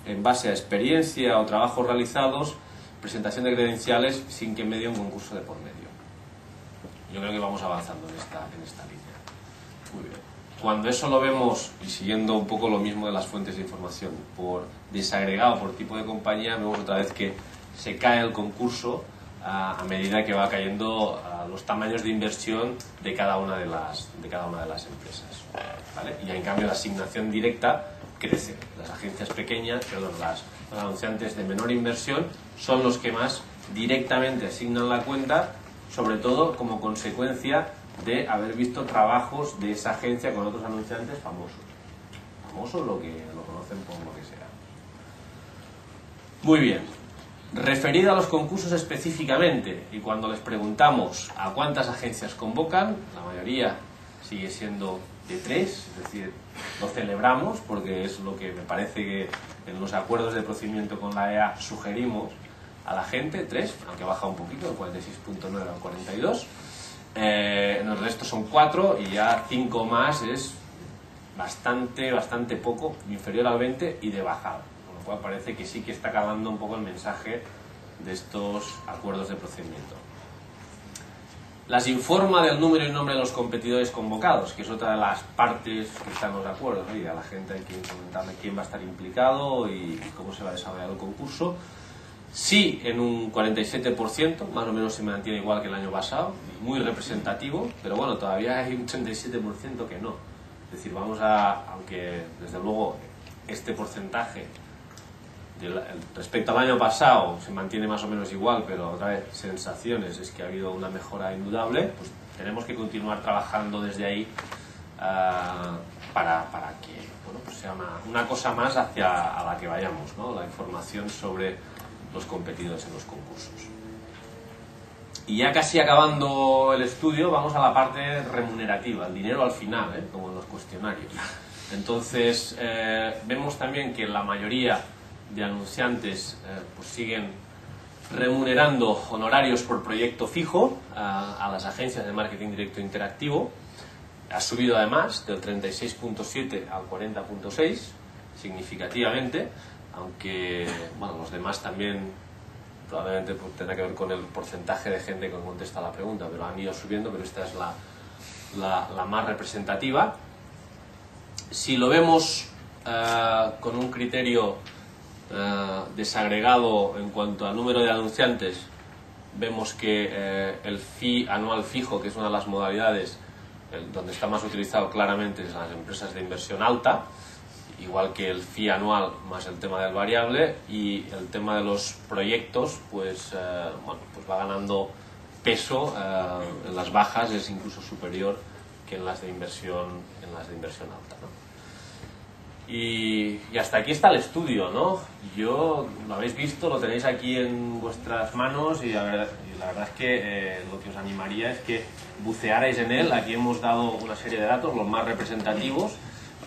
en base a experiencia o trabajos realizados, presentación de credenciales sin que medie un concurso de por medio. Yo creo que vamos avanzando en esta línea. Muy bien. Cuando eso lo vemos, y siguiendo un poco lo mismo de las fuentes de información, por desagregado por tipo de compañía, vemos otra vez que se cae el concurso a medida que va cayendo los tamaños de inversión de cada una de las empresas, ¿vale? Y en cambio la asignación directa crece. Las agencias pequeñas, los anunciantes de menor inversión son los que más directamente asignan la cuenta, sobre todo como consecuencia de haber visto trabajos de esa agencia con otros anunciantes famosos. Famosos, lo que lo conocen por lo que sea. Muy bien. Referido a los concursos específicamente, y cuando les preguntamos a cuántas agencias convocan, la mayoría sigue siendo de 3, es decir, lo celebramos porque es lo que me parece que en los acuerdos de procedimiento con la EA sugerimos a la gente, 3, aunque baja un poquito, del 46.9 al 42. En el resto son 4 y ya 5 más es bastante poco, inferior al 20 y de bajada. Con lo cual parece que sí que está calando un poco el mensaje de estos acuerdos de procedimiento. Las informa del número y nombre de los competidores convocados, que es otra de las partes que están en los acuerdos, ¿no? Y a la gente hay que comentarle quién va a estar implicado y cómo se va a desarrollar el concurso. Sí, en un 47%, más o menos se mantiene igual que el año pasado, muy representativo, pero bueno, todavía hay un 37% que no. Es decir, aunque desde luego este porcentaje respecto al año pasado se mantiene más o menos igual, pero otra vez sensaciones es que ha habido una mejora indudable, pues tenemos que continuar trabajando desde ahí para que pues sea una cosa más hacia a la que vayamos, ¿no? La información sobre los competidores en los concursos. Y ya casi acabando el estudio, vamos a la parte remunerativa, el dinero al final, como en los cuestionarios. Entonces, vemos también que la mayoría de anunciantes pues siguen remunerando honorarios por proyecto fijo a las agencias de marketing directo interactivo. Ha subido además del 36.7 al 40.6 significativamente, aunque bueno, los demás también probablemente tendrá que ver con el porcentaje de gente que contesta la pregunta, pero han ido subiendo, pero esta es la más representativa. Si lo vemos con un criterio desagregado en cuanto al número de anunciantes, vemos que el fee anual fijo, que es una de las modalidades donde está más utilizado claramente en las empresas de inversión alta, igual que el fee anual más el tema del variable, y el tema de los proyectos pues va ganando peso. En las bajas es incluso superior que en las de inversión alta, ¿no? Y hasta aquí está el estudio, ¿no? Yo, lo habéis visto, lo tenéis aquí en vuestras manos y la verdad es que lo que os animaría es que bucearais en él. Aquí hemos dado una serie de datos, los más representativos,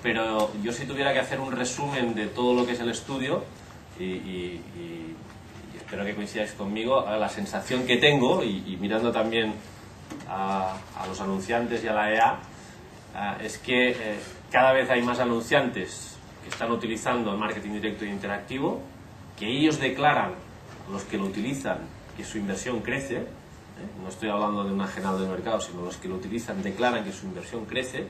pero yo si tuviera que hacer un resumen de todo lo que es el estudio, y espero que coincidáis conmigo, la sensación que tengo, y mirando también a los anunciantes y a la EA, es que cada vez hay más anunciantes que están utilizando el marketing directo e interactivo, que ellos declaran, los que lo utilizan, que su inversión crece, no estoy hablando de una general del mercado, sino los que lo utilizan declaran que su inversión crece,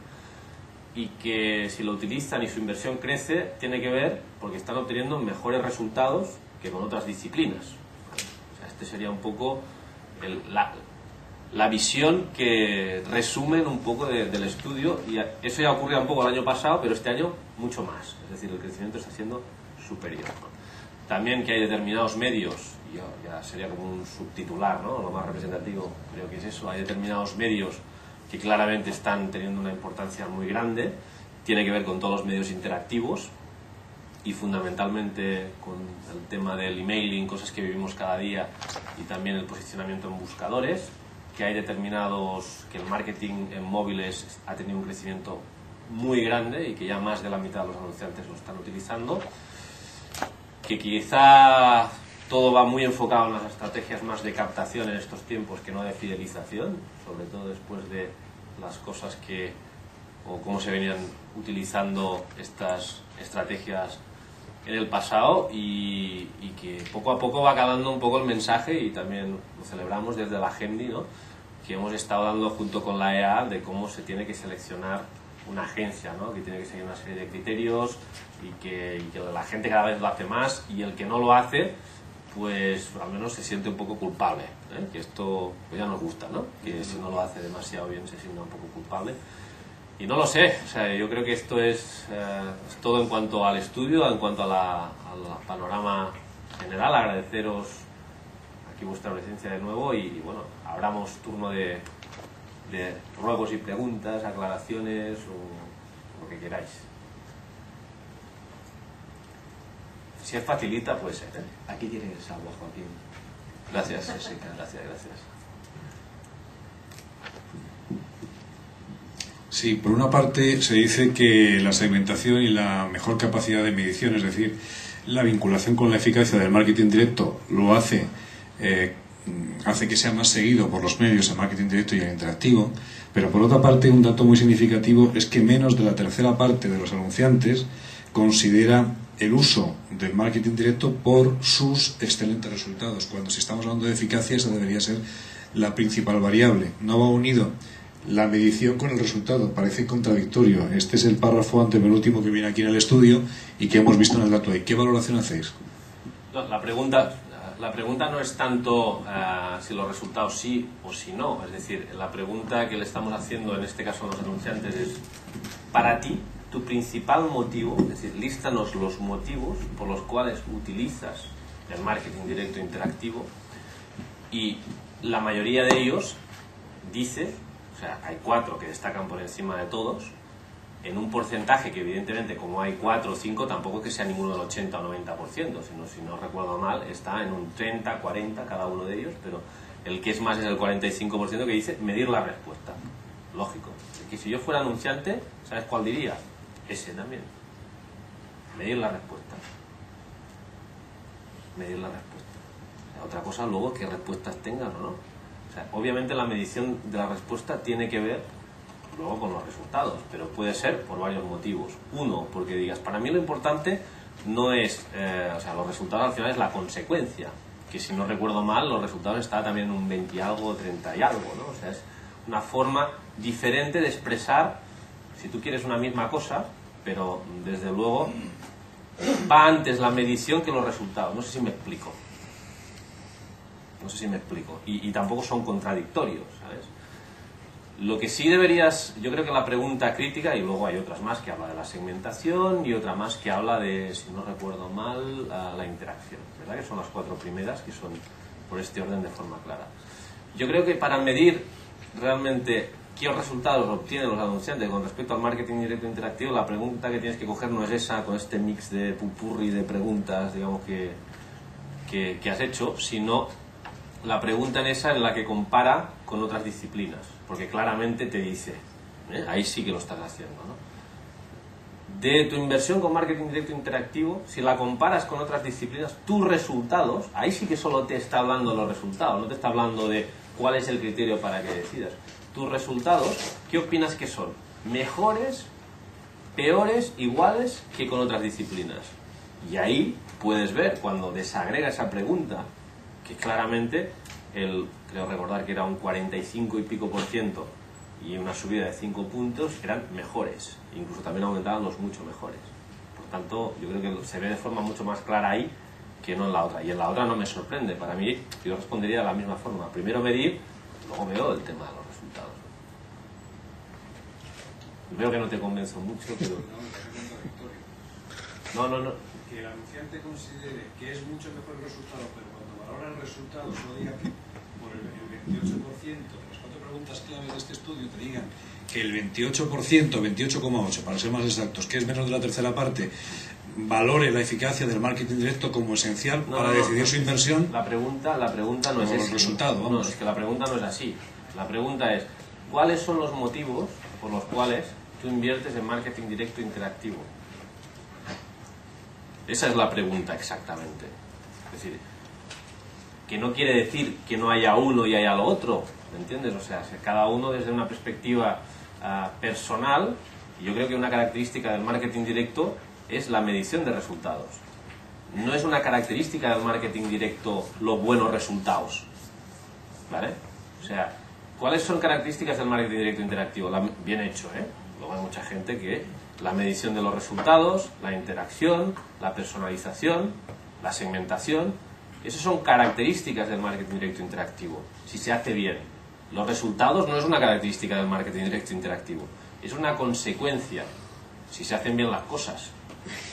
y que si lo utilizan y su inversión crece, tiene que ver porque están obteniendo mejores resultados que con otras disciplinas. O sea, este sería un poco la visión que resumen un poco del estudio, y eso ya ocurrió un poco el año pasado, pero este año mucho más, es decir, el crecimiento está siendo superior. También que hay determinados medios, y ya sería como un subtitular, ¿no? Lo más representativo creo que es eso, hay determinados medios que claramente están teniendo una importancia muy grande, tiene que ver con todos los medios interactivos y fundamentalmente con el tema del emailing, cosas que vivimos cada día, y también el posicionamiento en buscadores, que hay determinados, que el marketing en móviles ha tenido un crecimiento muy grande y que ya más de la mitad de los anunciantes lo están utilizando, que quizá todo va muy enfocado en las estrategias más de captación en estos tiempos que no de fidelización, sobre todo después de las cosas o cómo se venían utilizando estas estrategias en el pasado y que poco a poco va calando un poco el mensaje, y también lo celebramos desde la Gendi, ¿no? Que hemos estado dando junto con la EA de cómo se tiene que seleccionar una agencia, ¿no? Que tiene que seguir una serie de criterios y que la gente cada vez lo hace más, y el que no lo hace, pues al menos se siente un poco culpable, ¿eh? Que esto pues ya nos gusta, ¿no? Que si no lo hace demasiado bien se sienta un poco culpable. Y no lo sé, o sea, yo creo que esto es todo en cuanto al estudio, en cuanto al panorama general. Agradeceros aquí vuestra presencia de nuevo y bueno, abramos turno de ruegos y preguntas, aclaraciones o lo que queráis. Si es facilita, puede ser, ¿eh? Aquí tienes agua, Joaquín. Gracias, Jessica, gracias. Sí, por una parte se dice que la segmentación y la mejor capacidad de medición, es decir, la vinculación con la eficacia del marketing directo, lo hace que sea más seguido por los medios el marketing directo y el interactivo, pero por otra parte un dato muy significativo es que menos de la tercera parte de los anunciantes considera el uso del marketing directo por sus excelentes resultados, cuando si estamos hablando de eficacia esa debería ser la principal variable. No va unido la medición con el resultado, parece contradictorio. Este es el párrafo antepenúltimo que viene aquí en el estudio y que hemos visto en el dato ahí. ¿Qué valoración hacéis? No, la pregunta no es tanto si los resultados sí o si no, es decir, la pregunta que le estamos haciendo en este caso a los anunciantes es: para ti, tu principal motivo, es decir, lístanos los motivos por los cuales utilizas el marketing directo interactivo, y la mayoría de ellos dice, o sea, hay 4 que destacan por encima de todos, en un porcentaje que evidentemente, como hay 4 o 5, tampoco que sea ninguno del 80 o 90%, sino, si no recuerdo mal, está en un 30, 40 cada uno de ellos, pero el que es más es el 45% que dice medir la respuesta. Lógico. Que si yo fuera anunciante, ¿sabes cuál diría? Ese también. Medir la respuesta. Medir la respuesta. O sea, otra cosa luego qué respuestas tengan o no. O sea, obviamente la medición de la respuesta tiene que ver luego con los resultados, pero puede ser por varios motivos. Uno, porque digas, para mí lo importante no es, o sea, los resultados al final es la consecuencia, que si no recuerdo mal, los resultados están también en un 20 y algo, 30 y algo, ¿no? O sea, es una forma diferente de expresar, si tú quieres una misma cosa, pero desde luego va antes la medición que los resultados. No sé si me explico. Y tampoco son contradictorios, ¿sabes? Lo que sí deberías, yo creo que la pregunta crítica, y luego hay otras más que habla de la segmentación y otra más que habla de, si no recuerdo mal, la interacción, ¿verdad? Que son las 4 primeras, que son por este orden de forma clara. Yo creo que para medir realmente qué resultados obtienen los anunciantes con respecto al marketing directo interactivo, la pregunta que tienes que coger no es esa, con este mix de pupurri de preguntas, digamos, que has hecho, sino la pregunta en esa en la que compara con otras disciplinas, porque claramente te dice, ahí sí que lo estás haciendo, ¿no? De tu inversión con marketing directo interactivo, si la comparas con otras disciplinas, tus resultados, ahí sí que solo te está hablando de los resultados, no te está hablando de cuál es el criterio para que decidas. Tus resultados, ¿qué opinas que son? ¿Mejores, peores, iguales que con otras disciplinas? Y ahí puedes ver, cuando desagrega esa pregunta, que claramente, creo recordar que era un 45 y pico % y una subida de 5 puntos, eran mejores, incluso también aumentaban los mucho mejores. Por tanto, yo creo que se ve de forma mucho más clara ahí que no en la otra, y en la otra no me sorprende. Para mí, yo respondería de la misma forma: primero medir, luego veo el tema de los resultados. Veo que no te convenzo mucho, pero... No. Que el anunciante considere que es mucho mejor el resultado, pero cuando valora el resultado solo diga que por el 28%, las 4 preguntas clave de este estudio te digan que el 28%, 28,8% para ser más exactos, que es menos de la tercera parte, valore la eficacia del marketing directo como esencial para decidir su inversión. La pregunta no es ese. Resultado, vamos. No, es que la pregunta no es así. La pregunta es, ¿cuáles son los motivos por los cuales tú inviertes en marketing directo interactivo? Esa es la pregunta exactamente. Es decir, que no quiere decir que no haya uno y haya lo otro, ¿me entiendes? O sea, cada uno desde una perspectiva personal. Y yo creo que una característica del marketing directo es la medición de resultados. no es una característica del marketing directo los buenos resultados, ¿vale? O sea, ¿cuáles son características del marketing directo interactivo? Bien hecho, ¿eh? Luego hay mucha gente que la medición de los resultados, la interacción, la personalización, la segmentación, esas son características del marketing directo interactivo, si se hace bien. Los resultados no es una característica del marketing directo interactivo, es una consecuencia, si se hacen bien las cosas,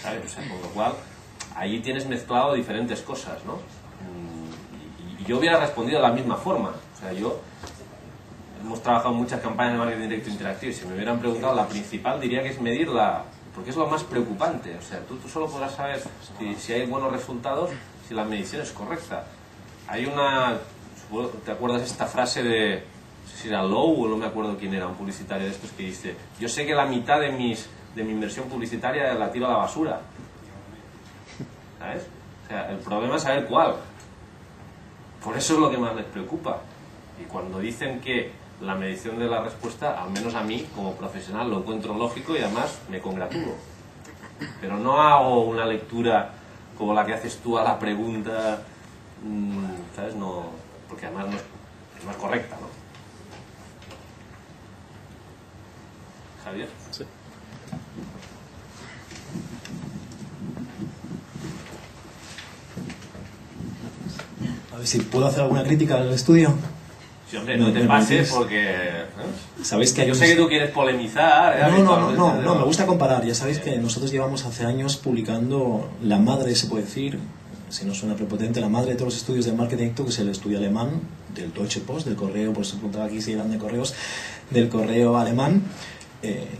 ¿sabes? O sea, con lo cual, ahí tienes mezclado diferentes cosas, ¿no? Y yo hubiera respondido de la misma forma. O sea, hemos trabajado en muchas campañas de marketing directo interactivo y si me hubieran preguntado, la principal diría que es medirla, porque es lo más preocupante. O sea, tú solo podrás saber si hay buenos resultados si la medición es correcta. Hay ¿te acuerdas esta frase de, no sé si era Lowe o no me acuerdo quién era, un publicitario de estos que dice, yo sé que la mitad de mi inversión publicitaria la tiro a la basura? ¿Sabes? O sea, el problema es saber cuál. Por eso es lo que más les preocupa. Y cuando dicen que la medición de la respuesta, al menos a mí, como profesional, lo encuentro lógico y además me congratulo. Pero no hago una lectura como la que haces tú a la pregunta, ¿sabes? No, porque además no es correcta, ¿no? ¿Javier? Sí. A ver si puedo hacer alguna crítica al estudio. Sí, hombre, no te pases porque... Sabéis que yo sé que tú quieres polemizar. No, me gusta comparar. Ya sabéis que nosotros llevamos hace años publicando la madre, se puede decir, si no suena prepotente, la madre de todos los estudios de marketing directo, que es el estudio alemán del Deutsche Post, del correo, por eso preguntaba aquí si eran de correos, del correo alemán.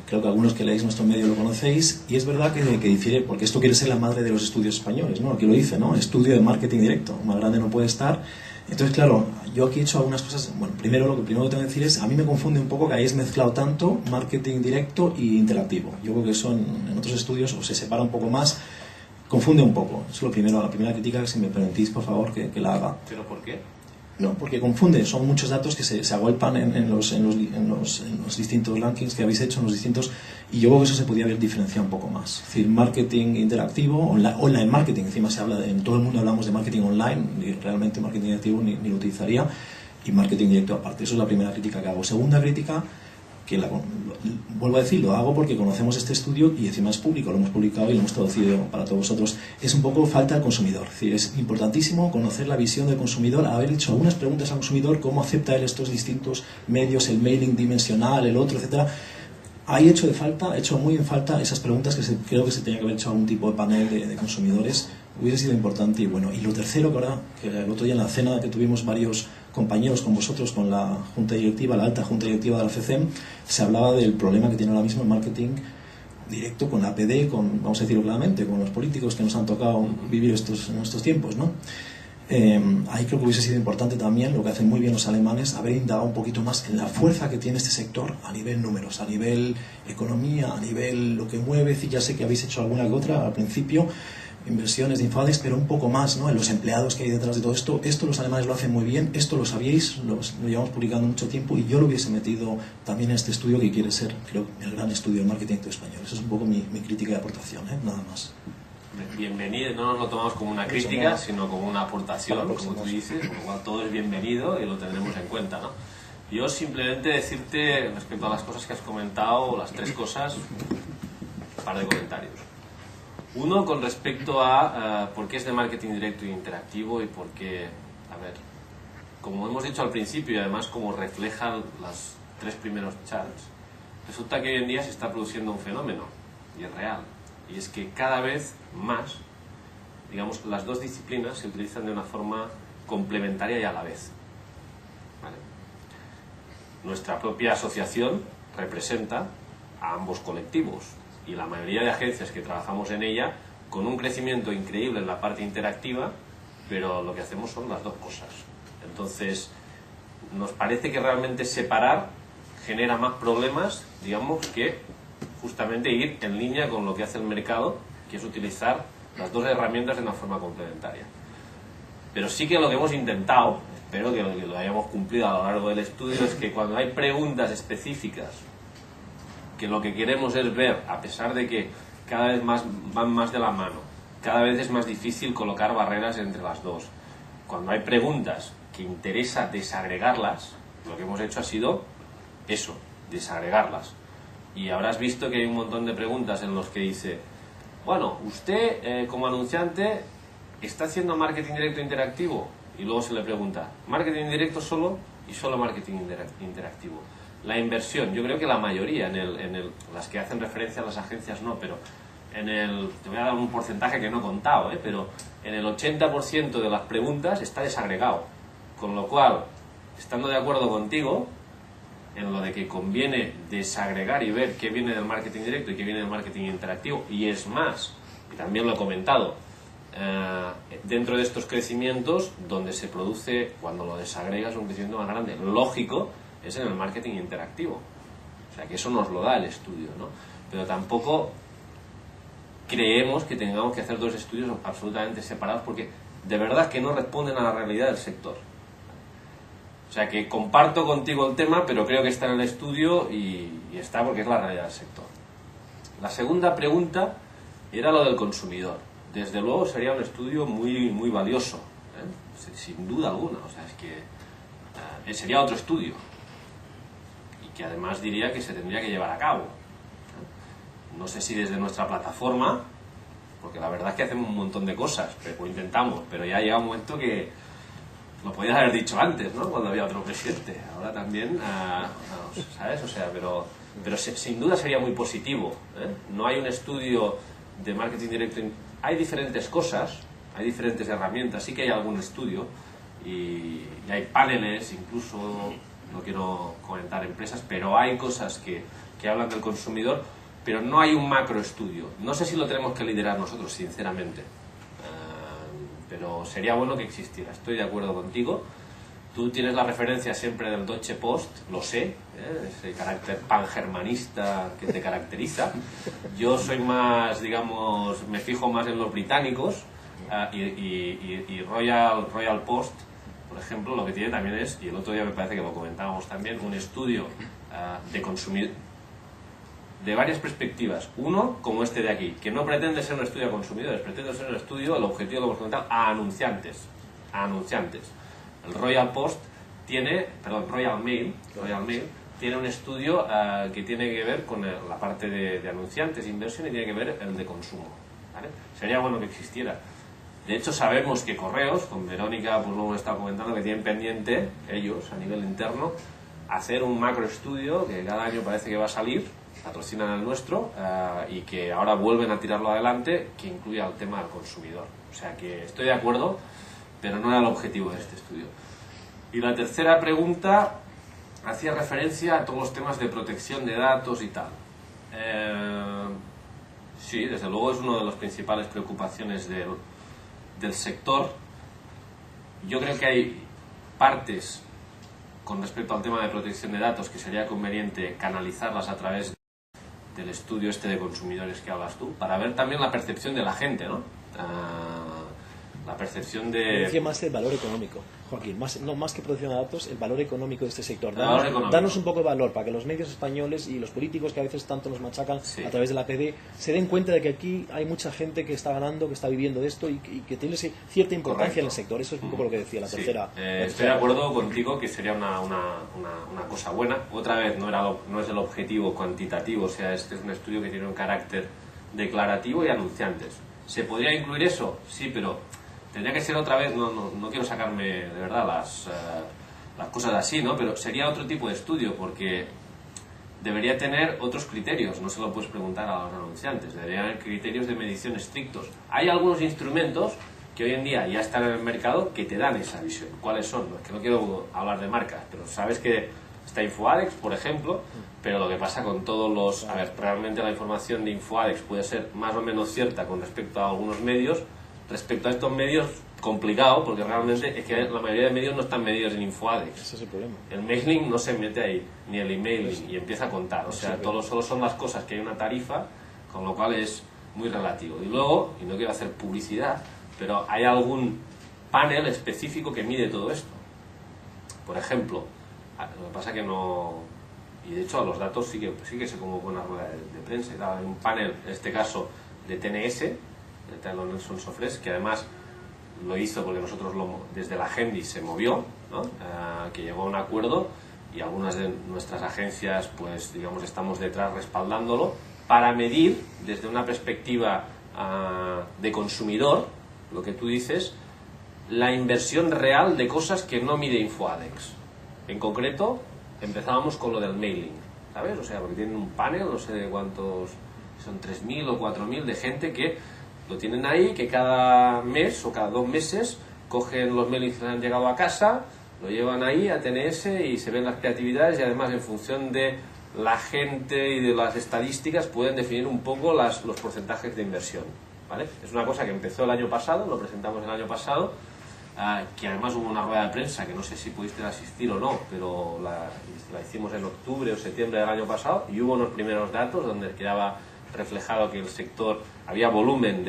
Creo que algunos que leéis nuestro medio lo conocéis, y es verdad que difiere, porque esto quiere ser la madre de los estudios españoles, ¿no? Aquí lo dice, ¿no? Estudio de marketing directo, más grande no puede estar. Entonces, claro, yo aquí he hecho algunas cosas. Bueno, lo primero que tengo que decir es, a mí me confunde un poco que hayáis mezclado tanto marketing directo y interactivo. Yo creo que eso en otros estudios o se separa un poco más, confunde un poco. Eso es lo primero, la primera crítica, si me permitís, por favor, que la haga. ¿Pero por qué? No, porque confunde, son muchos datos que se agolpan en los distintos rankings que habéis hecho, en los distintos, y yo creo que eso se podría haber diferenciado un poco más. Es decir, marketing interactivo, online marketing, encima se habla en todo el mundo hablamos de marketing online, y realmente marketing interactivo ni lo utilizaría, y marketing directo aparte. Eso es la primera crítica que hago. Segunda crítica, que vuelvo a decir, lo hago porque conocemos este estudio y encima es público, lo hemos publicado y lo hemos traducido para todos vosotros. Es un poco falta al consumidor, es decir, es importantísimo conocer la visión del consumidor, haber hecho algunas preguntas al consumidor, cómo acepta él estos distintos medios, el mailing dimensional, el otro, etcétera. Ahí he hecho muy en falta esas preguntas que creo que se tenía que haber hecho algún tipo de panel de consumidores, hubiese sido importante. Y bueno, y lo tercero, que el otro día en la cena que tuvimos varios compañeros con vosotros, con la junta directiva, la alta junta directiva de la FECEM, se hablaba del problema que tiene ahora mismo el marketing directo con la APD, vamos a decirlo claramente, con los políticos que nos han tocado vivir en estos tiempos, ¿no? Ahí creo que hubiese sido importante también, lo que hacen muy bien los alemanes, haber indagado un poquito más en la fuerza que tiene este sector a nivel números, a nivel economía, a nivel lo que mueve. Ya sé que habéis hecho alguna que otra al principio, inversiones de Infades, pero un poco más, ¿no? En los empleados que hay detrás de todo esto. Esto los alemanes lo hacen muy bien, esto lo sabíais, lo llevamos publicando mucho tiempo, y yo lo hubiese metido también en este estudio que quiere ser, creo, el gran estudio del marketing español. Eso es un poco mi crítica y aportación, nada más. Bienvenido, no nos lo tomamos como una crítica, sino como una aportación, como tú dices, con lo cual todo es bienvenido y lo tendremos en cuenta, ¿no? Yo simplemente decirte, respecto a las cosas que has comentado, las tres cosas, un par de comentarios. Uno, con respecto a por qué es de marketing directo e interactivo y por qué, a ver, como hemos dicho al principio y además como reflejan los tres primeros charts, resulta que hoy en día se está produciendo un fenómeno, y es real, y es que cada vez más, digamos, las dos disciplinas se utilizan de una forma complementaria y a la vez, ¿vale? Nuestra propia asociación representa a ambos colectivos, y la mayoría de agencias que trabajamos en ella, con un crecimiento increíble en la parte interactiva, pero lo que hacemos son las dos cosas. Entonces, nos parece que realmente separar genera más problemas, digamos, que justamente ir en línea con lo que hace el mercado, que es utilizar las dos herramientas de una forma complementaria. Pero sí que lo que hemos intentado, espero que lo hayamos cumplido a lo largo del estudio, es que cuando hay preguntas específicas que lo que queremos es ver, a pesar de que cada vez más van más de la mano, cada vez es más difícil colocar barreras entre las dos. Cuando hay preguntas que interesa desagregarlas, lo que hemos hecho ha sido eso, desagregarlas. Y habrás visto que hay un montón de preguntas en los que dice, bueno, usted como anunciante está haciendo marketing directo interactivo, y luego se le pregunta, marketing directo solo y solo marketing interactivo. La inversión, yo creo que la mayoría, las que hacen referencia a las agencias no, pero te voy a dar un porcentaje que no he contado, pero en el 80% de las preguntas está desagregado. Con lo cual, estando de acuerdo contigo en lo de que conviene desagregar y ver qué viene del marketing directo y qué viene del marketing interactivo, y es más, y también lo he comentado, dentro de estos crecimientos, donde se produce, cuando lo desagregas, un crecimiento más grande, lógico, es en el marketing interactivo. O sea, que eso nos lo da el estudio, ¿no? Pero tampoco creemos que tengamos que hacer dos estudios absolutamente separados, porque de verdad que no responden a la realidad del sector. O sea, que comparto contigo el tema, pero creo que está en el estudio y está porque es la realidad del sector. La segunda pregunta era lo del consumidor. Desde luego sería un estudio muy, muy valioso, sin duda alguna. O sea, es que sería otro estudio y que además diría que se tendría que llevar a cabo. No sé si desde nuestra plataforma, porque la verdad es que hacemos un montón de cosas, pero intentamos, pero ya llega un momento que lo podías haber dicho antes, ¿no? Cuando había otro presidente. Ahora también, ¿sabes? O sea, pero sin duda sería muy positivo, No hay un estudio de marketing directo. Hay diferentes cosas, hay diferentes herramientas, sí que hay algún estudio y hay paneles, incluso, no quiero comentar empresas, pero hay cosas que hablan del consumidor, pero no hay un macroestudio. No sé si lo tenemos que liderar nosotros, sinceramente, pero sería bueno que existiera. Estoy de acuerdo contigo. Tú tienes la referencia siempre del Deutsche Post, lo sé, ese carácter pangermanista que te caracteriza. Yo soy más, digamos, me fijo más en los británicos, y Royal Post, por ejemplo, lo que tiene también es, y el otro día me parece que lo comentábamos también, un estudio de consumidor de varias perspectivas. Uno, como este de aquí, que no pretende ser un estudio a consumidores, pretende ser un estudio, el objetivo lo hemos comentado, a anunciantes. El Royal Mail tiene un estudio que tiene que ver con la parte de anunciantes, inversión, y tiene que ver el de consumo, ¿vale? Sería bueno que existiera. De hecho, sabemos que Correos, con Verónica, pues lo hemos estado comentando, que tienen pendiente, ellos, a nivel interno, hacer un macroestudio que cada año parece que va a salir, patrocinan el nuestro, y que ahora vuelven a tirarlo adelante, que incluya el tema del consumidor. O sea que estoy de acuerdo, pero no era el objetivo de este estudio. Y la tercera pregunta hacía referencia a todos los temas de protección de datos y tal. Sí, desde luego es una de las principales preocupaciones del sector. Yo creo que hay partes con respecto al tema de protección de datos que sería conveniente canalizarlas a través del estudio este de consumidores que hablas tú, para ver también la percepción de la gente, ¿no? La percepción de... Decía más el valor económico, Joaquín, más que protección de datos, el valor económico de este sector. Danos un poco de valor para que los medios españoles y los políticos que a veces tanto nos machacan a través de la PD se den cuenta de que aquí hay mucha gente que está ganando, que está viviendo de esto y que tiene cierta importancia en el sector. Eso es un poco lo que decía la tercera. Estoy de acuerdo contigo que sería una cosa buena. Otra vez, no es el objetivo cuantitativo, o sea, este es un estudio que tiene un carácter declarativo y anunciantes. ¿Se podría incluir eso? Sí, pero tendría que ser otra vez, no quiero sacarme de verdad las cosas así, ¿no? Pero sería otro tipo de estudio, porque debería tener otros criterios, no se lo puedes preguntar a los anunciantes, deberían haber criterios de medición estrictos. Hay algunos instrumentos que hoy en día ya están en el mercado que te dan esa visión. ¿Cuáles son? Es que no quiero hablar de marcas, pero sabes que está InfoAdex, por ejemplo, pero lo que pasa con todos los... A ver, realmente la información de InfoAdex puede ser más o menos cierta con respecto a algunos medios. Respecto a estos medios, complicado, porque realmente es que la mayoría de medios no están medidos en InfoAdex. Ese es el problema. El mailing no se mete ahí, ni el emailing, y empieza a contar. O sea, solo son las cosas que hay una tarifa, con lo cual es muy relativo. Y luego, y no quiero hacer publicidad, pero hay algún panel específico que mide todo esto. Por ejemplo, lo que pasa que no... Y de hecho a los datos sí que se convocó una rueda de prensa. Hay un panel, en este caso, de TNS, el Taylor Nelson Sofres, que además lo hizo porque nosotros desde la Agendi se movió, ¿no? Que llegó a un acuerdo, y algunas de nuestras agencias, pues digamos, estamos detrás respaldándolo, para medir desde una perspectiva de consumidor, lo que tú dices, la inversión real de cosas que no mide InfoAdex. En concreto, empezábamos con lo del mailing, ¿sabes? O sea, porque tienen un panel, no sé de cuántos, son 3.000 o 4.000 de gente que lo tienen ahí, que cada mes o cada 2 meses cogen los mailings que han llegado a casa, lo llevan ahí a TNS y se ven las creatividades, y además en función de la gente y de las estadísticas pueden definir un poco los porcentajes de inversión, ¿vale? Es una cosa que empezó el año pasado, lo presentamos el año pasado, que además hubo una rueda de prensa que no sé si pudiste asistir o no, pero la hicimos en octubre o septiembre del año pasado, y hubo unos primeros datos donde quedaba reflejado que el sector, había volumen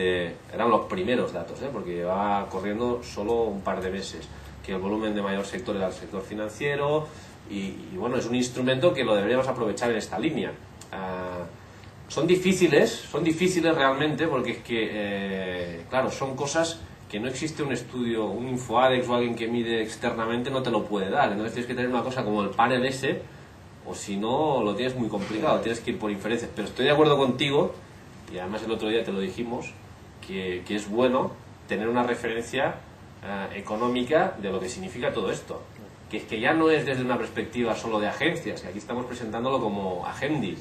eran los primeros datos, porque llevaba corriendo solo un par de meses, que el volumen de mayor sector era el sector financiero, y bueno, es un instrumento que lo deberíamos aprovechar en esta línea. Son difíciles realmente, porque es que, claro, son cosas que no existe un estudio, un InfoAdex o alguien que mide externamente no te lo puede dar. Entonces tienes que tener una cosa como el panel ese, o si no lo tienes muy complicado, tienes que ir por inferencias. Pero estoy de acuerdo contigo, y además el otro día te lo dijimos, que es bueno tener una referencia económica de lo que significa todo esto. Que es que ya no es desde una perspectiva solo de agencias, que aquí estamos presentándolo como Agendi,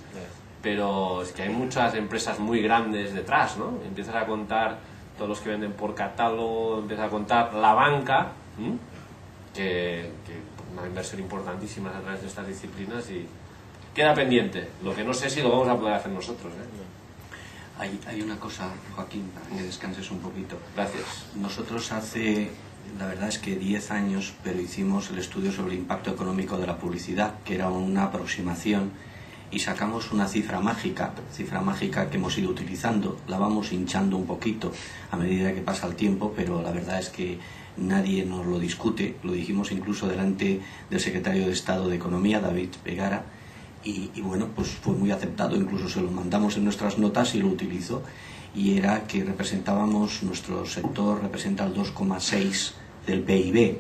pero es que hay muchas empresas muy grandes detrás, ¿no? Empiezas a contar todos los que venden por catálogo, empiezas a contar la banca, que una inversión importantísima a través de estas disciplinas, y queda pendiente. Lo que no sé si lo vamos a poder hacer nosotros, Hay una cosa, Joaquín, para que descanses un poquito. Gracias. Nosotros hace, la verdad es que 10 años, pero hicimos el estudio sobre el impacto económico de la publicidad, que era una aproximación, y sacamos una cifra mágica que hemos ido utilizando. La vamos hinchando un poquito a medida que pasa el tiempo, pero la verdad es que nadie nos lo discute. Lo dijimos incluso delante del secretario de Estado de Economía, David Pegara, y bueno, pues fue muy aceptado, incluso se lo mandamos en nuestras notas y lo utilizó, y era que nuestro sector representa el 2,6 del PIB.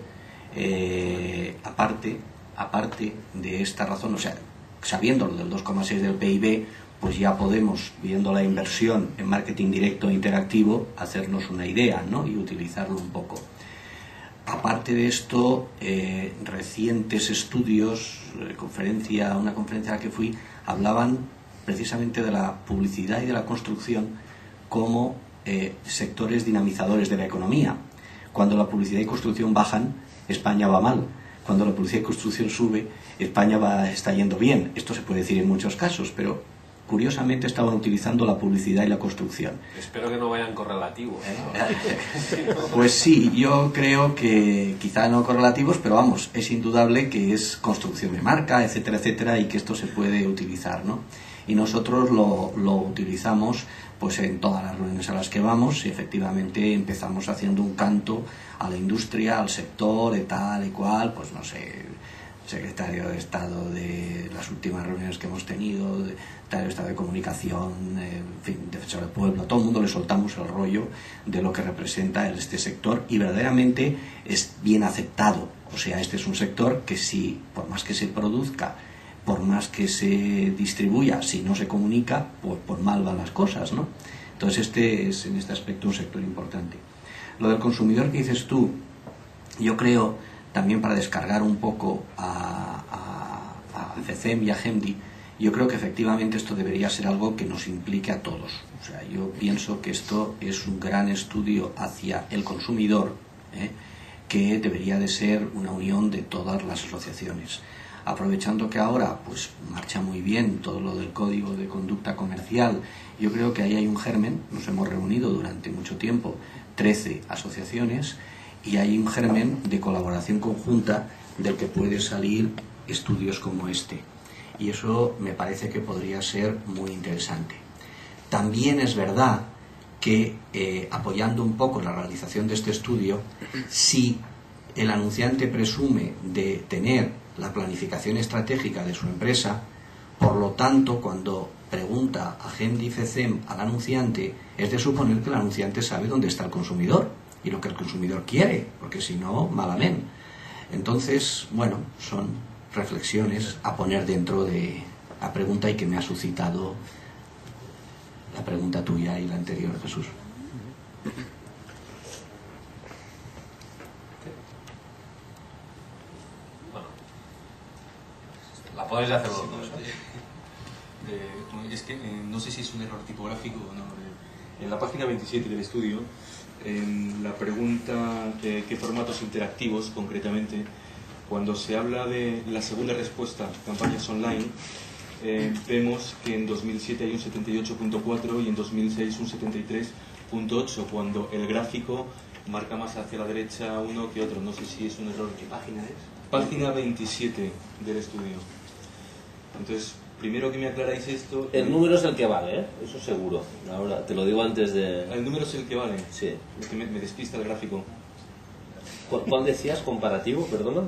Aparte de esta razón, o sea, sabiendo lo del 2,6 del PIB, pues ya podemos, viendo la inversión en marketing directo e interactivo, hacernos una idea, ¿no? Y utilizarlo un poco. Aparte de esto, recientes estudios, una conferencia a la que fui, hablaban precisamente de la publicidad y de la construcción como sectores dinamizadores de la economía. Cuando la publicidad y construcción bajan, España va mal. Cuando la publicidad y construcción sube, España está yendo bien. Esto se puede decir en muchos casos, pero curiosamente estaban utilizando la publicidad y la construcción. Espero que no vayan correlativos, ¿no? Pues sí, yo creo que quizá no correlativos, pero vamos, es indudable que es construcción de marca, etcétera, etcétera, y que esto se puede utilizar, ¿no? Y nosotros lo utilizamos pues en todas las reuniones a las que vamos, y efectivamente empezamos haciendo un canto a la industria, al sector, de tal y cual, pues no sé, secretario de Estado de las últimas reuniones que hemos tenido, secretario de Estado de Comunicación, en fin, defensor del pueblo, a todo el mundo le soltamos el rollo de lo que representa este sector, y verdaderamente es bien aceptado. O sea, este es un sector que, si por más que se produzca, por más que se distribuya, si no se comunica, pues por mal van las cosas, ¿no? Entonces este es en este aspecto un sector importante. Lo del consumidor que dices tú, yo creo, también para descargar un poco a FECEM y a Agendi, yo creo que efectivamente esto debería ser algo que nos implique a todos. O sea, yo pienso que esto es un gran estudio hacia el consumidor, que debería de ser una unión de todas las asociaciones. Aprovechando que ahora pues marcha muy bien todo lo del Código de Conducta Comercial, yo creo que ahí hay un germen. Nos hemos reunido durante mucho tiempo 13 asociaciones, y hay un germen de colaboración conjunta del que puede salir estudios como este, y eso me parece que podría ser muy interesante. También es verdad que apoyando un poco la realización de este estudio, si el anunciante presume de tener la planificación estratégica de su empresa, por lo tanto, cuando pregunta agendi fecem al anunciante, es de suponer que el anunciante sabe dónde está el consumidor y lo que el consumidor quiere, porque si no, malamente. Entonces, bueno, son reflexiones a poner dentro de la pregunta y que me ha suscitado la pregunta tuya y la anterior, Jesús. Bueno, la podéis hacer los dos. Es que no sé si es un error tipográfico o no. En la página 27 del estudio, en la pregunta qué formatos interactivos concretamente, cuando se habla de la segunda respuesta, campañas online, vemos que en 2007 hay un 78.4 y en 2006 un 73.8, cuando el gráfico marca más hacia la derecha uno que otro. No sé si es un error. ¿Qué página es? Página 27 del estudio. Entonces, primero que me aclaráis esto... El número es el que vale, ¿eh? Eso seguro. Ahora, te lo digo antes de... El número es el que vale. Sí. Es que me despista el gráfico. ¿Cuál decías? ¿Comparativo? Perdona.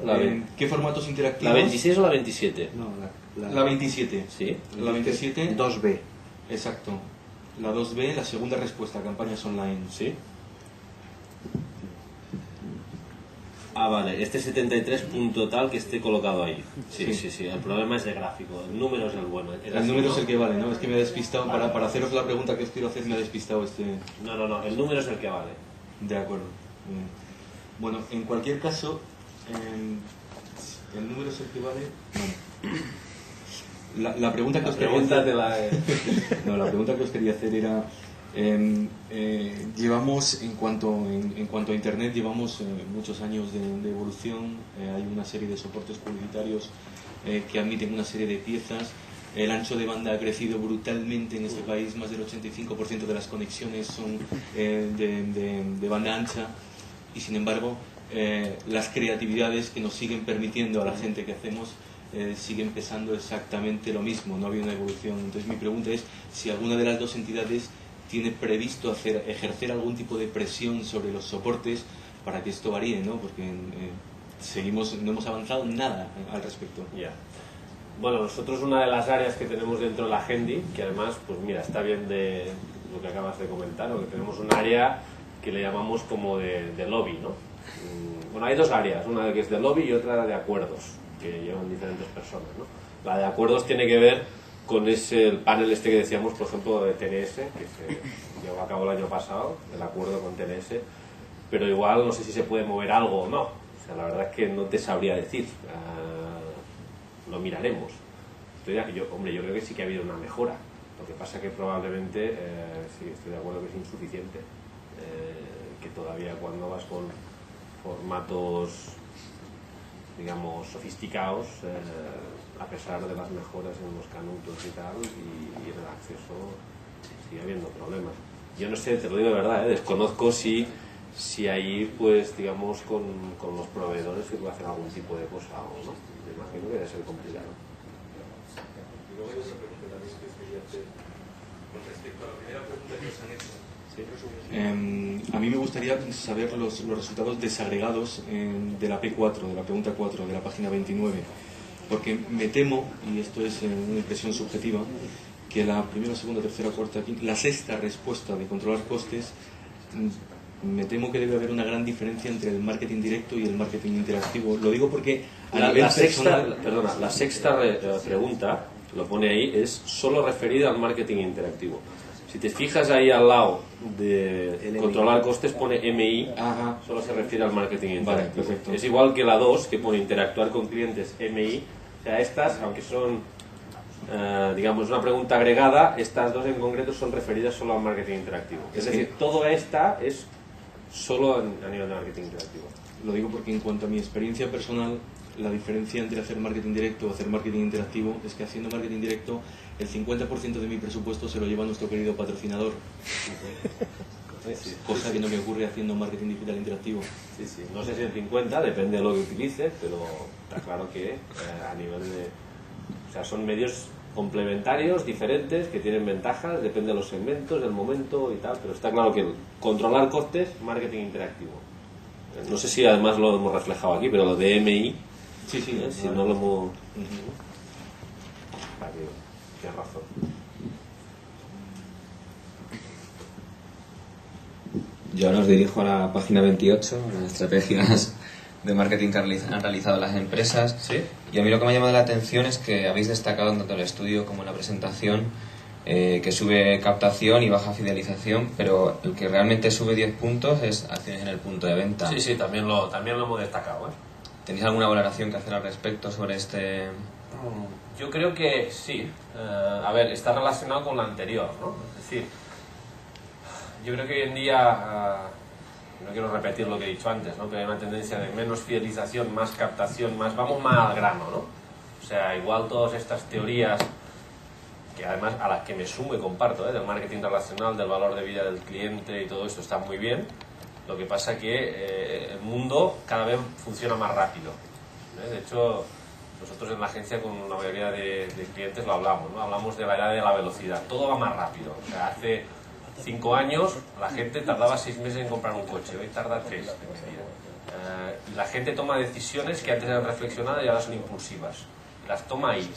¿Qué formatos interactivos? ¿La 26 o la 27? No, la 27. Sí. La 27. 2B. Exacto. La 2B, la segunda respuesta, campañas online. Sí. Ah, vale. Este 73 punto tal que esté colocado ahí. Sí, sí, sí. El problema es de gráfico. El número es el bueno. El número es el que vale, ¿no? Es que me ha despistado. Vale. Para haceros la pregunta que os quiero hacer, me ha despistado este... No. El número es el que vale. De acuerdo. Bueno, en cualquier caso, el número es el que vale. Bueno, la pregunta que os quería hacer. No, la pregunta que os quería hacer era: llevamos, en cuanto a Internet, llevamos muchos años de evolución. Hay una serie de soportes publicitarios que admiten una serie de piezas. El ancho de banda ha crecido brutalmente en este país. Más del 85% de las conexiones son de banda ancha. Y sin embargo, las creatividades que nos siguen permitiendo a la gente que hacemos siguen pesando exactamente lo mismo, no ha habido una evolución. Entonces mi pregunta es si alguna de las dos entidades tiene previsto ejercer algún tipo de presión sobre los soportes para que esto varíe, ¿no? Porque no hemos avanzado nada al respecto. Ya. Bueno, nosotros una de las áreas que tenemos dentro de la Agendi, que además, pues mira, está bien de lo que acabas de comentar, ¿no? Que tenemos un área que le llamamos como de lobby, ¿no? Bueno, hay dos áreas, una que es de lobby y otra de acuerdos, que llevan diferentes personas, ¿no? La de acuerdos tiene que ver con el panel este que decíamos, por ejemplo, de TNS, que se llevó a cabo el año pasado, el acuerdo con TNS, pero igual no sé si se puede mover algo o no. O sea, la verdad es que no te sabría decir. Lo miraremos. Yo creo que sí que ha habido una mejora. Lo que pasa que probablemente, sí, estoy de acuerdo que es insuficiente. Que todavía cuando vas con formatos, digamos, sofisticados, a pesar de las mejoras en los canutos y tal, y en el acceso, sigue habiendo problemas. Yo no sé, te lo digo de verdad, desconozco si ahí, pues, digamos, con los proveedores se puede hacer algún tipo de cosa o no. Me imagino que debe ser complicado. Y luego hay otra pregunta también que quería hacer con respecto a la primera pregunta que os han hecho. A mí me gustaría saber los resultados desagregados de la P4, de la pregunta 4, de la página 29, porque me temo, y esto es una impresión subjetiva, que la primera, segunda, tercera, cuarta, quinta, la sexta respuesta de controlar costes, me temo que debe haber una gran diferencia entre el marketing directo y el marketing interactivo. Lo digo porque la sexta pregunta, lo pone ahí, es solo referida al marketing interactivo. Si te fijas ahí al lado de controlar costes, pone MI, Ajá. Solo se refiere al marketing interactivo. Vale, perfecto. Es igual que la 2, que pone interactuar con clientes, MI. O sea, estas, aunque son, digamos, una pregunta agregada, estas dos en concreto son referidas solo al marketing interactivo. Es decir, toda esta es solo a nivel de marketing interactivo. Lo digo porque en cuanto a mi experiencia personal, la diferencia entre hacer marketing directo o hacer marketing interactivo es que haciendo marketing directo el 50% de mi presupuesto se lo lleva nuestro querido patrocinador. Cosa que no me ocurre haciendo marketing digital interactivo. Sí, sí. No sé si el 50, depende de lo que utilices, pero está claro que a nivel de... O sea, son medios complementarios, diferentes, que tienen ventajas, depende de los segmentos, del momento y tal, pero está claro que controlar costes, marketing interactivo. No sé si además lo hemos reflejado aquí, pero lo de MI, sí, si no lo hemos... Tienes razón. Yo ahora os dirijo a la página 28, las estrategias de marketing que han realizado las empresas. ¿Sí? Y a mí lo que me ha llamado la atención es que habéis destacado tanto en el estudio como en la presentación que sube captación y baja fidelización, pero el que realmente sube 10 puntos es acciones en el punto de venta. Sí, también lo hemos destacado, ¿eh? ¿Tenéis alguna valoración que hacer al respecto sobre este...? Yo creo que sí. A ver, está relacionado con lo anterior, ¿no? Es decir, yo creo que hoy en día, no quiero repetir lo que he dicho antes, ¿no? Pero hay una tendencia de menos fidelización, más captación, vamos más al grano, ¿no? O sea, igual todas estas teorías, que además a las que me sumo y comparto, del marketing relacional, del valor de vida del cliente y todo eso está muy bien. Lo que pasa que el mundo cada vez funciona más rápido. De hecho, nosotros en la agencia con la mayoría de clientes lo hablamos, ¿no? Hablamos de la edad de la velocidad. Todo va más rápido. O sea, hace 5 años la gente tardaba 6 meses en comprar un coche, hoy tarda 3. Y la gente toma decisiones que antes eran reflexionadas y ahora son impulsivas. Las toma ahí.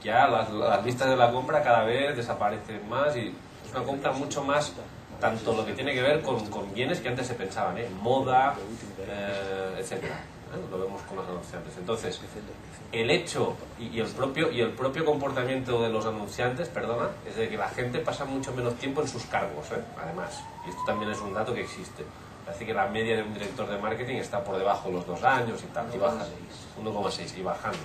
Ya las listas de la compra cada vez desaparecen más y es una compra mucho más, tanto lo que tiene que ver con bienes que antes se pensaban, moda, etcétera. Lo vemos con los anunciantes. Entonces, el hecho y el propio comportamiento de los anunciantes, es de que la gente pasa mucho menos tiempo en sus cargos, además. Y esto también es un dato que existe. Parece que la media de un director de marketing está por debajo de los 2 años y tal, y baja 1,6 y bajando.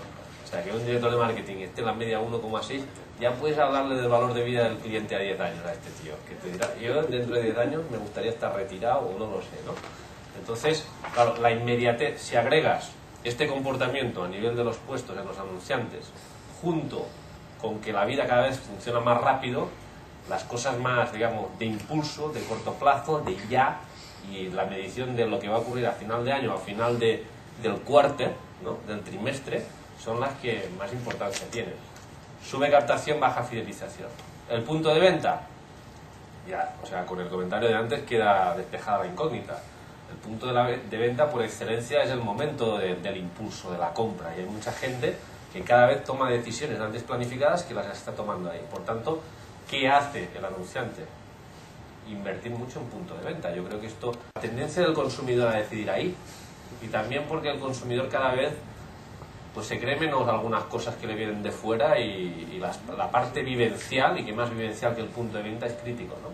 O sea, que un director de marketing esté en la media 1,6, ya puedes hablarle del valor de vida del cliente a 10 años a este tío, que te dirá, yo dentro de 10 años me gustaría estar retirado o no lo sé, ¿no? Entonces, claro, la inmediatez, si agregas este comportamiento a nivel de los puestos en los anunciantes, junto con que la vida cada vez funciona más rápido, las cosas más, digamos, de impulso, de corto plazo, de ya, y la medición de lo que va a ocurrir a final de año, a final del quarter, ¿no? Del trimestre, son las que más importancia tienen. Sube captación, baja fidelización. El punto de venta, ya, o sea, con el comentario de antes queda despejada la incógnita. El punto de venta por excelencia es el momento del impulso, de la compra, y hay mucha gente que cada vez toma decisiones antes planificadas que las está tomando ahí. Por tanto, ¿qué hace el anunciante? Invertir mucho en punto de venta. Yo creo que esto, la tendencia del consumidor a decidir ahí, y también porque el consumidor cada vez pues se cree menos algunas cosas que le vienen de fuera y la parte vivencial, y que más vivencial que el punto de venta es crítico, ¿no?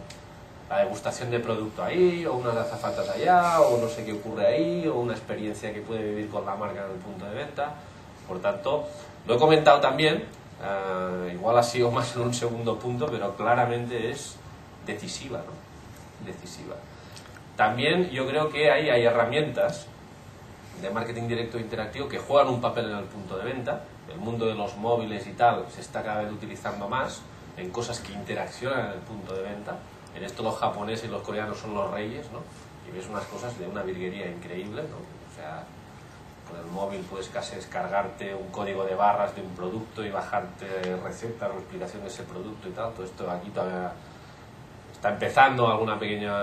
La degustación de producto ahí, o unas azafatas allá, o no sé qué ocurre ahí, o una experiencia que puede vivir con la marca en el punto de venta. Por tanto, lo he comentado también, igual ha sido más en un segundo punto, pero claramente es decisiva, ¿no? Decisiva. También yo creo que hay herramientas de marketing directo e interactivo que juegan un papel en el punto de venta. El mundo de los móviles y tal se está cada vez utilizando más en cosas que interaccionan en el punto de venta. En esto los japoneses y los coreanos son los reyes, ¿no? Y ves unas cosas de una virguería increíble, ¿no? O sea, con el móvil puedes casi descargarte un código de barras de un producto y bajarte recetas o explicación de ese producto y tal. Todo esto aquí todavía está empezando, alguna pequeña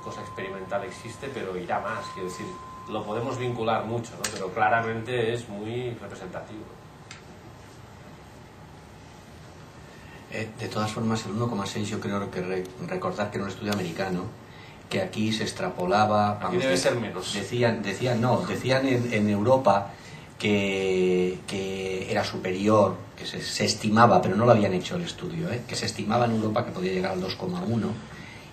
cosa experimental existe, pero irá más, quiero decir, lo podemos vincular mucho, ¿no? Pero claramente es muy representativo. De todas formas, el 1,6 yo creo que recordar que era un estudio americano, que aquí se extrapolaba... Aquí debe ser menos. Decían en Europa que era superior, que se estimaba, pero no lo habían hecho el estudio, que se estimaba en Europa que podía llegar al 2,1,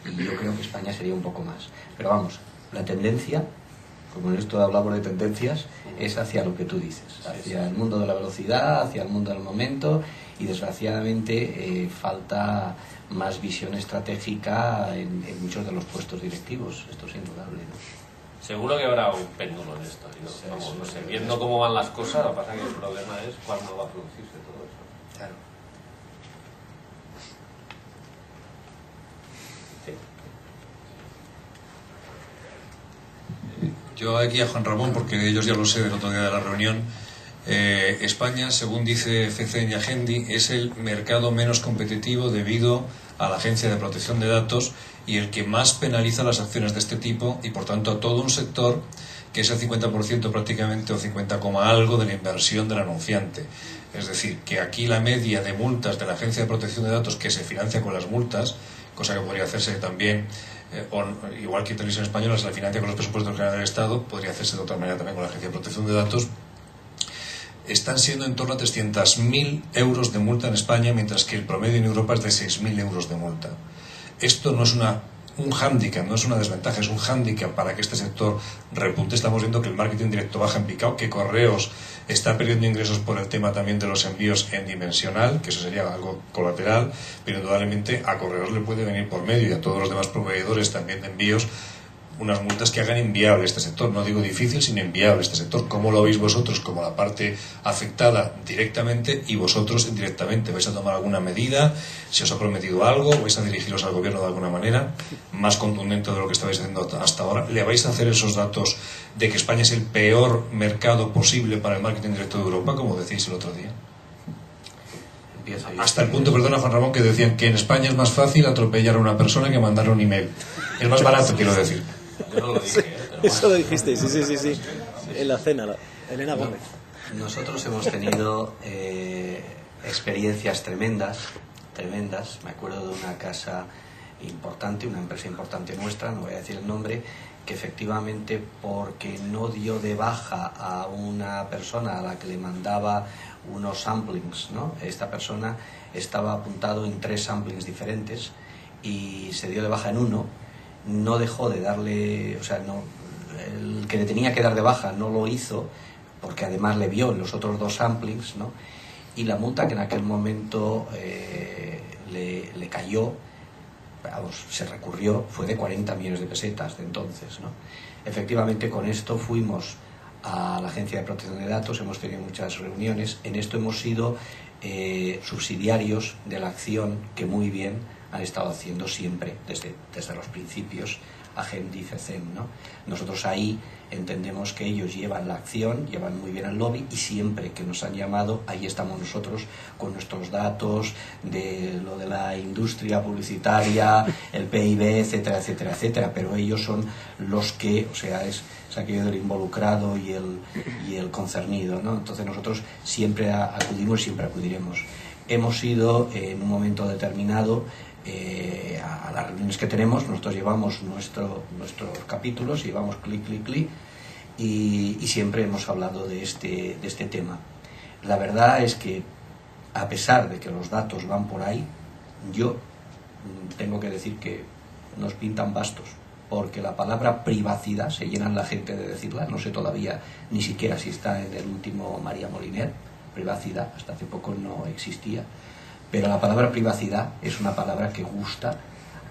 y yo creo que España sería un poco más. Pero vamos, la tendencia, como en esto hablamos de tendencias, es hacia lo que tú dices, hacia el mundo de la velocidad, hacia el mundo del momento, y desgraciadamente falta más visión estratégica en muchos de los puestos directivos. Esto es indudable, ¿no? Seguro que habrá un péndulo en esto, ¿no? No sé, viendo cómo van las cosas, lo que pasa es que el problema es cuándo va a producirse todo eso. Claro. Yo aquí a Juan Ramón, porque ellos ya lo sé del otro día de la reunión. España, según dice FCN y Agendi, es el mercado menos competitivo debido a la Agencia de Protección de Datos y el que más penaliza las acciones de este tipo, y por tanto a todo un sector que es el 50% prácticamente, o 50, algo de la inversión del anunciante. Es decir, que aquí la media de multas de la Agencia de Protección de Datos, que se financia con las multas, cosa que podría hacerse también igual que Televisión Española se la financia con los presupuestos generales del Estado, podría hacerse de otra manera también con la Agencia de Protección de Datos. Están siendo en torno a 300.000 euros de multa en España, mientras que el promedio en Europa es de 6.000 euros de multa. Esto no es un hándicap, no es una desventaja, es un hándicap para que este sector repunte. Estamos viendo que el marketing directo baja en picado, que Correos está perdiendo ingresos por el tema también de los envíos en dimensional, que eso sería algo colateral, pero indudablemente a Correos le puede venir por medio y a todos los demás proveedores también de envíos unas multas que hagan inviable este sector. No digo difícil, sino inviable este sector. ¿Cómo lo veis vosotros como la parte afectada directamente y vosotros indirectamente? ¿Vais a tomar alguna medida? ¿Se os ha prometido algo? ¿Vais a dirigiros al gobierno de alguna manera más contundente de lo que estabais haciendo hasta ahora? ¿Le vais a hacer esos datos de que España es el peor mercado posible para el marketing directo de Europa, como decís el otro día? Hasta el punto, perdona Juan Ramón, que decían que en España es más fácil atropellar a una persona que mandar un email. Es más barato, quiero decir. Yo no lo dije, Eso lo dijiste, sí. En la cena, Elena Gómez. Nosotros hemos tenido experiencias tremendas. Me acuerdo de una casa importante, una empresa importante nuestra, no voy a decir el nombre, que efectivamente, porque no dio de baja a una persona a la que le mandaba unos samplings, ¿no? Esta persona estaba apuntado en 3 samplings diferentes y se dio de baja en uno. No dejó de darle, o sea, no, el que le tenía que dar de baja no lo hizo, porque además le vio en los otros 2 samplings, ¿no? Y la multa que en aquel momento le cayó, vamos, se recurrió, fue de 40 millones de pesetas de entonces, ¿no? Efectivamente, con esto fuimos a la Agencia de Protección de Datos, hemos tenido muchas reuniones, en esto hemos sido subsidiarios de la acción que muy bien han estado haciendo siempre, desde los principios, Agent y FECEM, ¿no? Nosotros ahí entendemos que ellos llevan la acción, llevan muy bien el lobby, y siempre que nos han llamado, ahí estamos nosotros con nuestros datos de lo de la industria publicitaria, el PIB, etcétera, etcétera, etcétera, pero ellos son los que, o sea, es aquello del involucrado y el concernido, ¿no? Entonces nosotros siempre acudimos y siempre acudiremos. Hemos ido en un momento determinado a las reuniones que tenemos, nosotros llevamos nuestros capítulos, llevamos clic, y siempre hemos hablado de este tema. La verdad es que, a pesar de que los datos van por ahí, yo tengo que decir que nos pintan bastos, porque la palabra privacidad se llenan la gente de decirla, no sé todavía ni siquiera si está en el último María Moliner, privacidad, hasta hace poco no existía. Pero la palabra privacidad es una palabra que gusta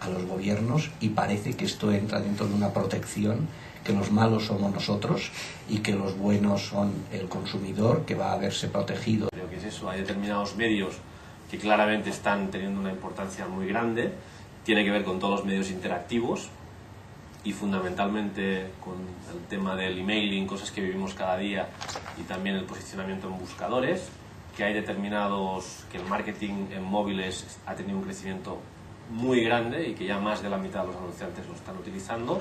a los gobiernos y parece que esto entra dentro de una protección, que los malos somos nosotros y que los buenos son el consumidor, que va a verse protegido. Creo que es eso, hay determinados medios que claramente están teniendo una importancia muy grande, tiene que ver con todos los medios interactivos y fundamentalmente con el tema del emailing, cosas que vivimos cada día, y también el posicionamiento en buscadores, que hay determinados, que el marketing en móviles ha tenido un crecimiento muy grande y que ya más de la mitad de los anunciantes lo están utilizando,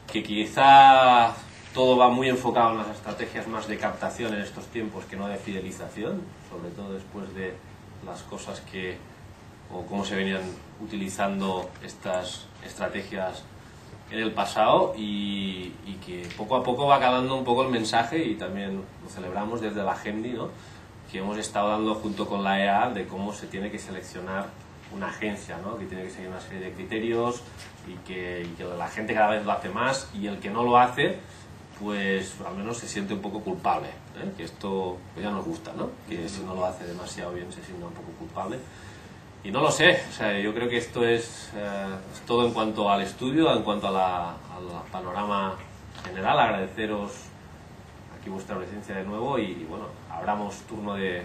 que quizá todo va muy enfocado en las estrategias más de captación en estos tiempos que no de fidelización, sobre todo después de las cosas que, o cómo se venían utilizando estas estrategias en el pasado, y que poco a poco va calando un poco el mensaje, y también lo celebramos desde la Agendi, ¿no?, que hemos estado dando junto con la EA de cómo se tiene que seleccionar una agencia, ¿no?, que tiene que seguir una serie de criterios, y que la gente cada vez lo hace más, y el que no lo hace, pues al menos se siente un poco culpable, ¿eh? Que esto pues ya nos gusta, ¿no?, que si no lo hace demasiado bien se siente un poco culpable. Y no lo sé, o sea, yo creo que esto es todo en cuanto al estudio, en cuanto al panorama general. Agradeceros aquí vuestra presencia de nuevo, y bueno, abramos turno de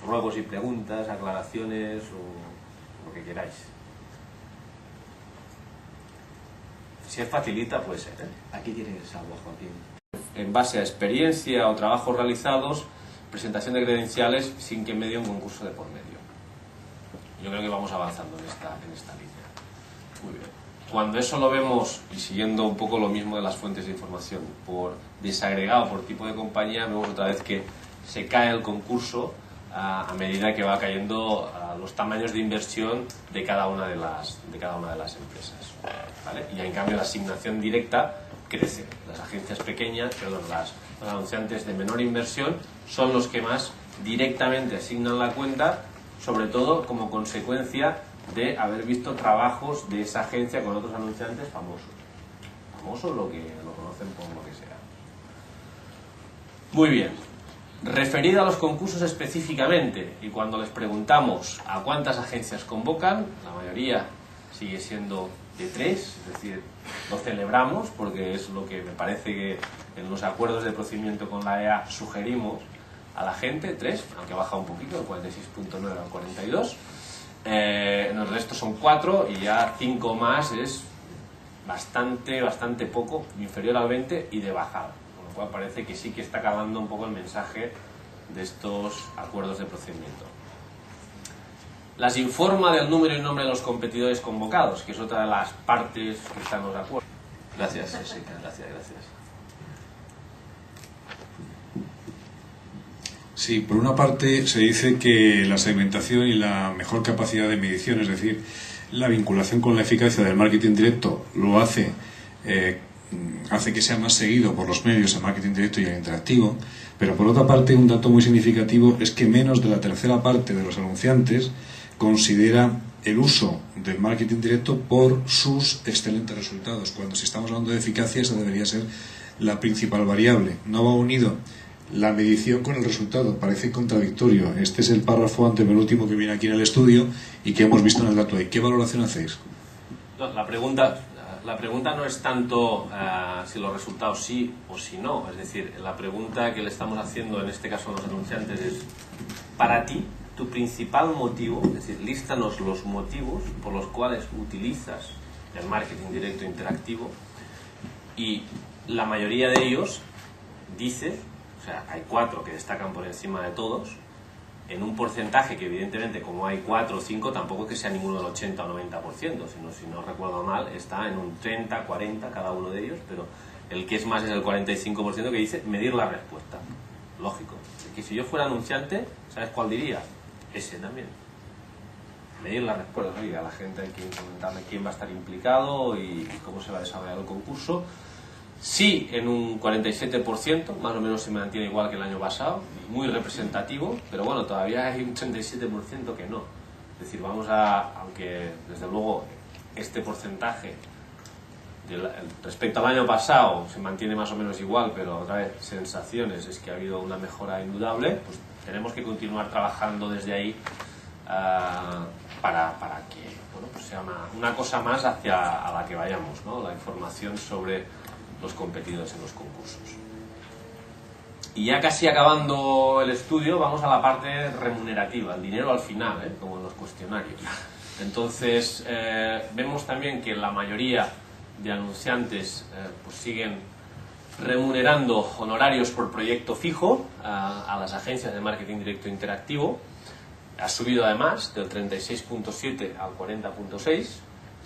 ruegos y preguntas, aclaraciones o lo que queráis. Si es facilita, puede ser, ¿eh? Aquí tienes algo, Joaquín. En base a experiencia o trabajos realizados, presentación de credenciales sin que medie un concurso de por medio. Yo creo que vamos avanzando en esta línea. Muy bien. Cuando eso lo vemos, y siguiendo un poco lo mismo de las fuentes de información, por desagregado por tipo de compañía, vemos otra vez que se cae el concurso a medida que va cayendo los tamaños de inversión de cada una de las empresas, ¿vale? Y en cambio la asignación directa crece. Las agencias pequeñas, los anunciantes de menor inversión son los que más directamente asignan la cuenta, sobre todo como consecuencia de haber visto trabajos de esa agencia con otros anunciantes famosos. Famosos, lo que lo conocen por lo que sea. Muy bien. Referido a los concursos específicamente, y cuando les preguntamos a cuántas agencias convocan, la mayoría sigue siendo de 3, es decir, lo celebramos porque es lo que me parece que en los acuerdos de procedimiento con la EA sugerimos a la gente, 3, aunque baja un poquito, del 46.9 al 42. En el resto son 4 y ya 5 más es bastante poco, inferior al 20 y de bajada. Con lo cual parece que sí que está calando un poco el mensaje de estos acuerdos de procedimiento. Las informa del número y nombre de los competidores convocados, que es otra de las partes que están en los acuerdos. Gracias, Jessica, gracias. Sí, por una parte se dice que la segmentación y la mejor capacidad de medición, es decir, la vinculación con la eficacia del marketing directo, lo hace que sea más seguido por los medios, el marketing directo y el interactivo. Pero por otra parte, un dato muy significativo es que menos de la tercera parte de los anunciantes considera el uso del marketing directo por sus excelentes resultados, cuando si estamos hablando de eficacia esa debería ser la principal variable. No va unido la medición con el resultado, parece contradictorio. Este es el párrafo antepenúltimo que viene aquí en el estudio y que hemos visto en el dato ahí. ¿Qué valoración hacéis? No, la pregunta no es tanto si los resultados sí o si no, es decir, la pregunta que le estamos haciendo en este caso a los anunciantes es: para ti, tu principal motivo, es decir, lístanos los motivos por los cuales utilizas el marketing directo interactivo, y la mayoría de ellos dice, o sea, hay 4 que destacan por encima de todos, en un porcentaje que evidentemente, como hay 4 o 5, tampoco es que sea ninguno del 80 o 90%, sino, si no recuerdo mal, está en un 30, 40 cada uno de ellos, pero el que es más es el 45% que dice medir la respuesta. Lógico. Es que si yo fuera anunciante, ¿sabes cuál diría? Ese también. Medir la respuesta. Oiga, a la gente hay que comentarle quién va a estar implicado y cómo se va a desarrollar el concurso. Sí, en un 47%, más o menos se mantiene igual que el año pasado, muy representativo, pero bueno, todavía hay un 37% que no. Es decir, aunque desde luego este porcentaje respecto al año pasado se mantiene más o menos igual, pero otra vez sensaciones es que ha habido una mejora indudable, pues tenemos que continuar trabajando desde ahí para que pues sea una cosa más a la que vayamos, ¿no? La información sobre los competidores en los concursos. Y ya casi acabando el estudio, vamos a la parte remunerativa, el dinero al final, como en los cuestionarios. Entonces, vemos también que la mayoría de anunciantes pues siguen remunerando honorarios por proyecto fijo a las agencias de marketing directo interactivo. Ha subido además del 36.7 al 40.6,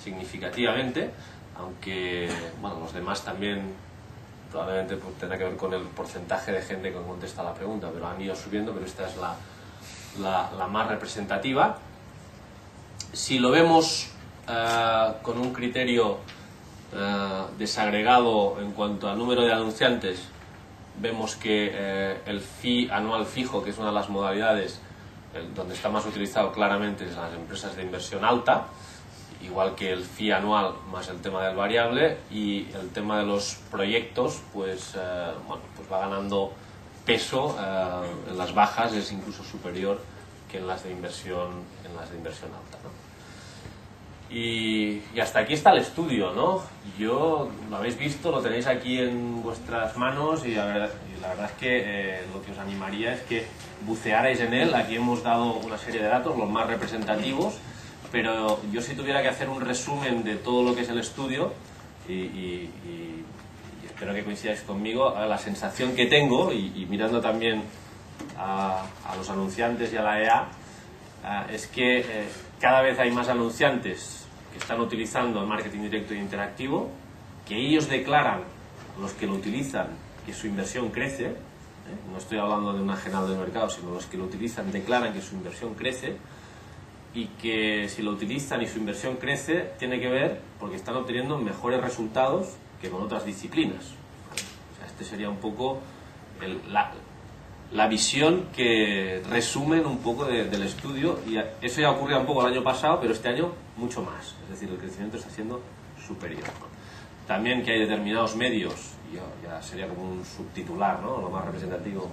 significativamente, aunque bueno, los demás también probablemente pues, tendrá que ver con el porcentaje de gente que contesta la pregunta, pero han ido subiendo, pero esta es la más representativa. Si lo vemos con un criterio desagregado en cuanto al número de anunciantes, vemos que el fee anual fijo, que es una de las modalidades donde está más utilizado claramente en las empresas de inversión alta, igual que el fee anual más el tema del variable, y el tema de los proyectos pues va ganando peso. En las bajas es incluso superior que en las de inversión alta, ¿no? Y hasta aquí está el estudio, ¿no? Yo lo habéis visto, lo tenéis aquí en vuestras manos, y la verdad es que lo que os animaría es que bucearais en él. Aquí hemos dado una serie de datos, los más representativos, pero yo si tuviera que hacer un resumen de todo lo que es el estudio, y espero que coincidáis conmigo, la sensación que tengo, y mirando también a los anunciantes y a la EA, es que cada vez hay más anunciantes que están utilizando el marketing directo e interactivo, que ellos declaran, los que lo utilizan, que su inversión crece, No estoy hablando de un ajenado del mercado, sino los que lo utilizan declaran que su inversión crece, y que si lo utilizan y su inversión crece, tiene que ver porque están obteniendo mejores resultados que con otras disciplinas. O sea, este sería un poco la visión que resumen un poco del estudio, y eso ya ocurría un poco el año pasado, pero este año mucho más. Es decir, el crecimiento está siendo superior, ¿no? También que hay determinados medios, y ya sería como un subtitular, ¿no?, lo más representativo,